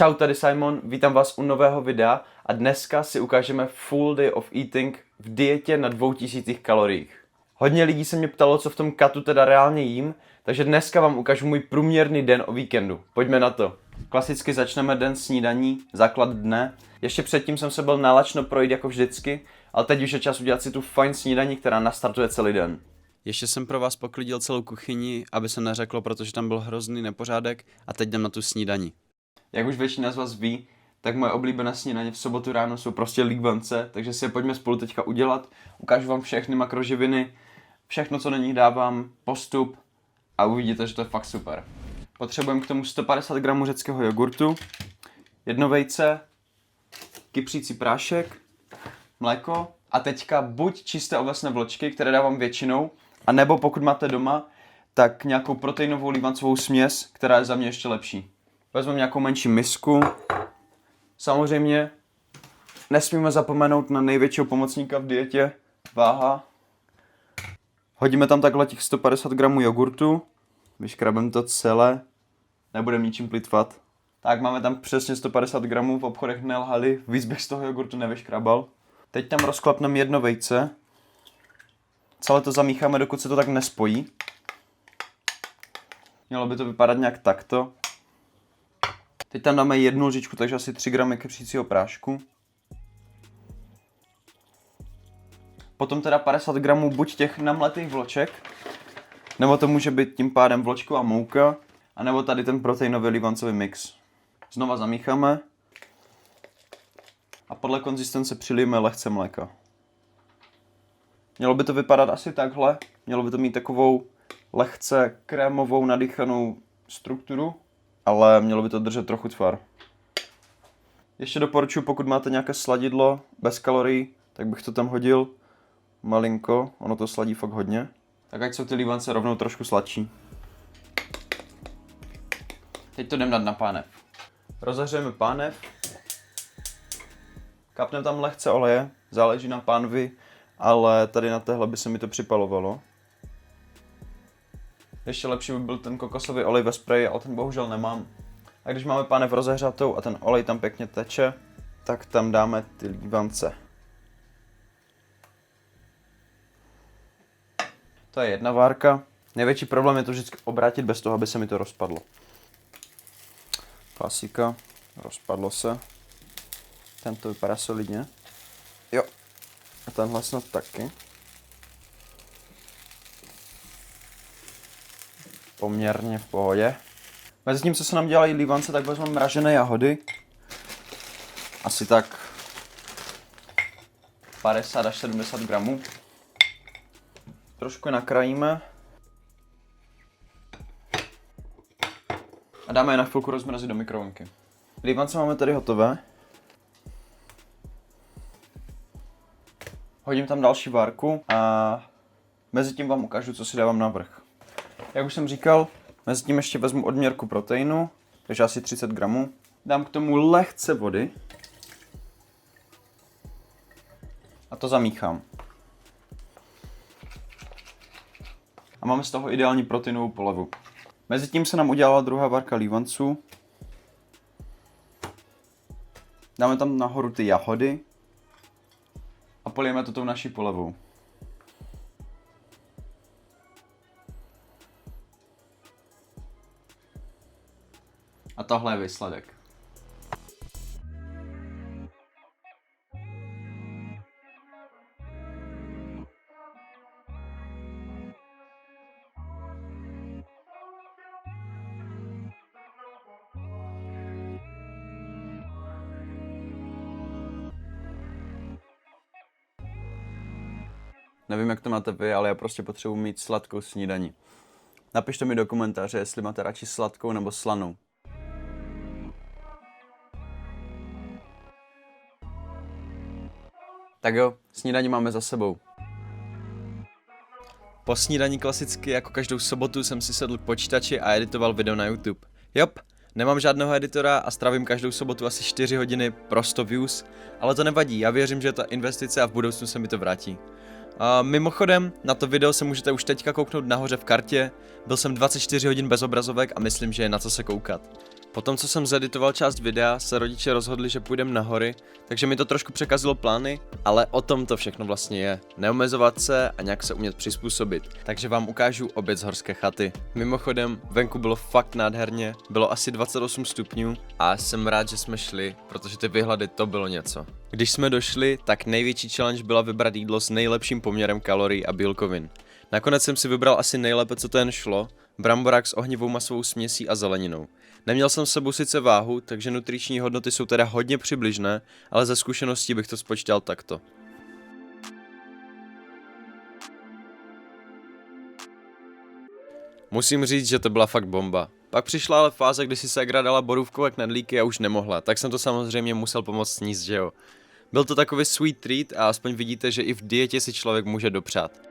Čau, tady Simon, vítám vás u nového videa a dneska si ukážeme full day of eating v dietě na 2000 kaloriích. Hodně lidí se mě ptalo, co v tom cutu teda reálně jím, takže dneska vám ukážu můj průměrný den o víkendu. Pojďme na to. Klasicky začneme den snídaní, základ dne. Ještě předtím jsem se byl nalačno projít jako vždycky, ale teď už je čas udělat si tu fajn snídaní, která nastartuje celý den. Ještě jsem pro vás poklidil celou kuchyni, aby se neřeklo, protože tam byl hrozný nepořádek a teď jdem na tu snídani. Jak už většina z vás ví, tak moje oblíbené snídaně v sobotu ráno jsou prostě líbance, takže si je pojďme spolu teďka udělat. Ukážu vám všechny makroživiny, všechno, co na nich dávám, postup a uvidíte, že to je fakt super. Potřebujeme k tomu 150 gramů řeckého jogurtu, jedno vejce, kypřící prášek, mléko a teďka buď čisté ovesné vločky, které dávám většinou, a nebo pokud máte doma, tak nějakou proteinovou lívancovou směs, která je za mě ještě lepší. Vezmeme nějakou menší misku. Samozřejmě nesmíme zapomenout na největšího pomocníka v dietě, váha. Hodíme tam takhle těch 150 gramů jogurtu, vyškrabeme to celé, nebudeme ničím plitvat. Tak máme tam přesně 150 gramů, v obchodech nelhali, víc bych z toho jogurtu nevyškrabal. Teď tam rozklapneme jedno vejce, celé to zamícháme, dokud se to tak nespojí. Mělo by to vypadat nějak takto. Teď tam dáme jednu lžičku, takže asi 3 gramy kypřícího prášku. Potom teda 50 gramů buď těch namletých vloček, nebo to může být tím pádem vločková mouka, anebo tady ten proteinový lívancový mix. Znova zamícháme a podle konzistence přilijeme lehce mléka. Mělo by to vypadat asi takhle, mělo by to mít takovou lehce krémovou nadýchanou strukturu, ale mělo by to držet trochu tvar. Ještě doporučuji, pokud máte nějaké sladidlo bez kalorií, tak bych to tam hodil malinko, ono to sladí fakt hodně. Tak ať jsou ty lívance rovnou trošku sladší. Teď to jdem dát na pánev. Rozehřejeme pánev. Kapneme tam lehce oleje, záleží na pánvi, ale tady na téhle by se mi to připalovalo. Ještě lepší by byl ten kokosový olej ve spreji, ale ten bohužel nemám. A když máme pánev rozehřatou a ten olej tam pěkně teče, tak tam dáme ty lívance. To je jedna várka. Největší problém je to vždycky obrátit bez toho, aby se mi to rozpadlo. Klasika. Rozpadlo se. Tento vypadá solidně. Jo. A tenhle snad taky. Poměrně v pohodě. Mezi tím, co se nám dělají lívance, tak vezmeme mražené jahody. Asi tak 50 až 70 gramů. Trošku je nakrájíme. A dáme je na chvilku rozmrazit do mikrovlnky. Lívance máme tady hotové. Hodím tam další várku a mezi tím vám ukážu, co si dávám navrch. Jak už jsem říkal, mezi tím ještě vezmu odměrku proteinu, takže asi 30 gramů. Dám k tomu lehce vody a to zamíchám. A máme z toho ideální proteinovou polevu. Mezitím se nám udělala druhá várka lívanců. Dáme tam nahoru ty jahody a polijeme to tou naší polevou. A tohle je výsledek. Nevím, jak to máte vy, ale já prostě potřebuji mít sladkou snídani. Napište mi do komentáře, jestli máte radši sladkou nebo slanou. Tak jo, snídani máme za sebou. Po snídani klasicky jako každou sobotu jsem si sedl k počítači a editoval video na YouTube. Jop, nemám žádného editora a strávím každou sobotu asi 4 hodiny pro 100 views, ale to nevadí, já věřím, že je to investice a v budoucnu se mi to vrátí. Mimochodem, na to video se můžete už teďka kouknout nahoře v kartě, byl jsem 24 hodin bez obrazovek a myslím, že je na co se koukat. Potom, co jsem zeditoval část videa, se rodiče rozhodli, že půjdeme na hory, takže mi to trošku překazilo plány, ale o tom to všechno vlastně je. Neomezovat se a nějak se umět přizpůsobit. Takže vám ukážu oběd z horské chaty. Mimochodem, venku bylo fakt nádherně, bylo asi 28 stupňů a jsem rád, že jsme šli, protože ty výhledy to bylo něco. Když jsme došli, tak největší challenge byla vybrat jídlo s nejlepším poměrem kalorií a bílkovin. Nakonec jsem si vybral asi nejlépe, co to jen šlo, bramborák s ohnivou masovou směsí a zeleninou. Neměl jsem s sebou sice váhu, takže nutriční hodnoty jsou teda hodně přibližné, ale ze zkušeností bych to spočítal takto. Musím říct, že to byla fakt bomba. Pak přišla ale fáze, kdy si ségra dala borůvkové knedlíky a už nemohla, tak jsem to samozřejmě musel pomoct sníst, že jo. Byl to takový sweet treat a aspoň vidíte, že i v dietě si člověk může dopřát.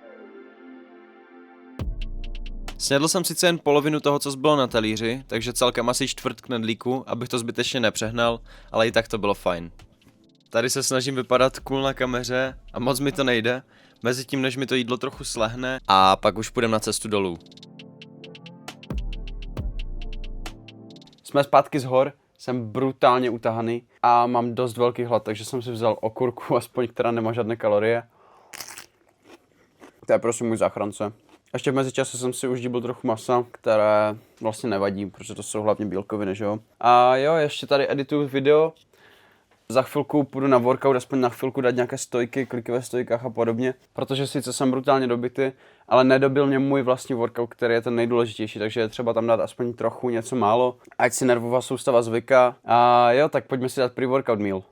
Snědl jsem sice jen polovinu toho, co zbylo na talíři, takže celkem asi čtvrt knedlíku, abych to zbytečně nepřehnal, ale i tak to bylo fajn. Tady se snažím vypadat cool na kameře a moc mi to nejde, mezitím než mi to jídlo trochu slehne a pak už půjdeme na cestu dolů. Jsme zpátky z hor, jsem brutálně utahaný a mám dost velký hlad, takže jsem si vzal okurku, aspoň která nemá žádné kalorie. To je prostě můj záchrance. Ještě v mezičase jsem si už díbil trochu masa, které vlastně nevadí, protože to jsou hlavně bílkoviny, že jo. A jo, ještě tady edituju video. Za chvilku půjdu na workout, aspoň na chvilku dát nějaké stojky, kliky ve stojkách a podobně. Protože sice jsem brutálně dobitý, ale nedobil mě můj vlastní workout, který je ten nejdůležitější, takže je třeba tam dát aspoň trochu něco málo, ať si nervová soustava zvyká. A jo, tak pojďme si dát pre-workout meal.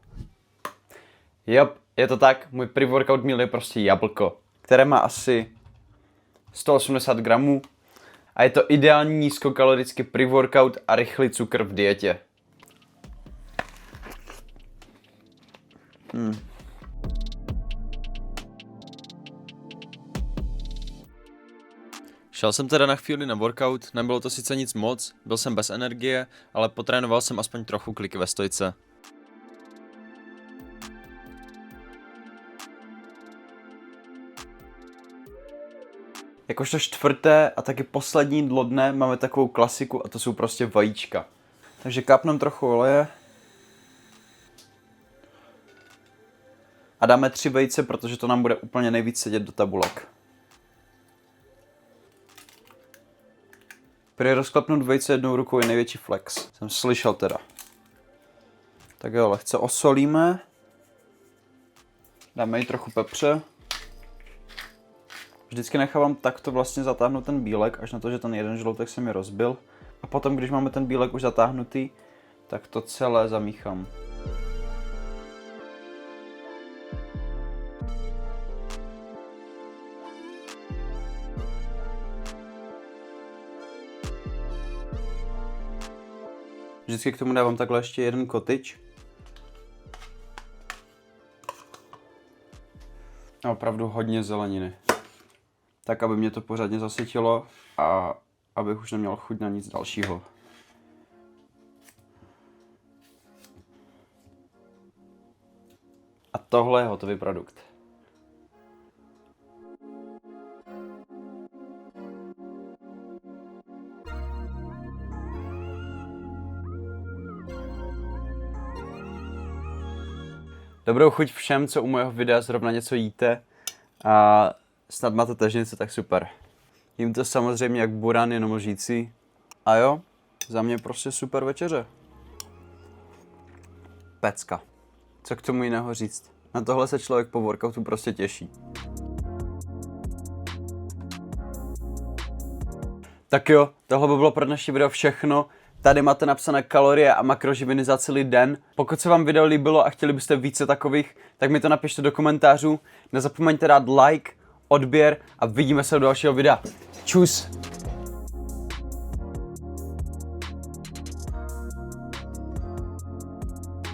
Jo, je to tak, můj pre-workout meal je prostě jablko, které má asi 180 gramů a je to ideální nízkokalorický pre-workout a rychlý cukr v dietě. Šel jsem teda na chvíli na workout, nebylo to sice nic moc, byl jsem bez energie, ale potrénoval jsem aspoň trochu kliky ve stojce. Jakožto čtvrté a taky poslední jídlo dne máme takovou klasiku a to jsou prostě vajíčka. Takže kápneme trochu oleje. A dáme 3 vejce, protože to nám bude úplně nejvíc sedět do tabulek. Prý rozklepnout vejce jednou rukou je největší flex. Jsem slyšel teda. Tak jo, lehce osolíme. Dáme jí trochu pepře. Vždycky nechávám takto vlastně zatáhnout ten bílek, až na to, že ten jeden žloutek se mi rozbil. A potom, když máme ten bílek už zatáhnutý, tak to celé zamíchám. Vždycky k tomu dávám takhle ještě jeden kotyč. A opravdu hodně zeleniny. Tak, aby mě to pořádně zasytilo a abych už neměl chuť na nic dalšího. A tohle je hotový produkt. Dobrou chuť všem, co u mého videa zrovna něco jíte a snad máte tažnice, tak super. Jím to samozřejmě jak buran, jenom lžící. A jo, za mě prostě super večeře. Pecka. Co k tomu jiného říct? Na tohle se člověk po workoutu prostě těší. Tak jo, tohle by bylo pro dnešní video všechno. Tady máte napsané kalorie a makroživiny za celý den. Pokud se vám video líbilo a chtěli byste více takových, tak mi to napište do komentářů. Nezapomeňte dát like, odběr a vidíme se u dalšího videa. Čus!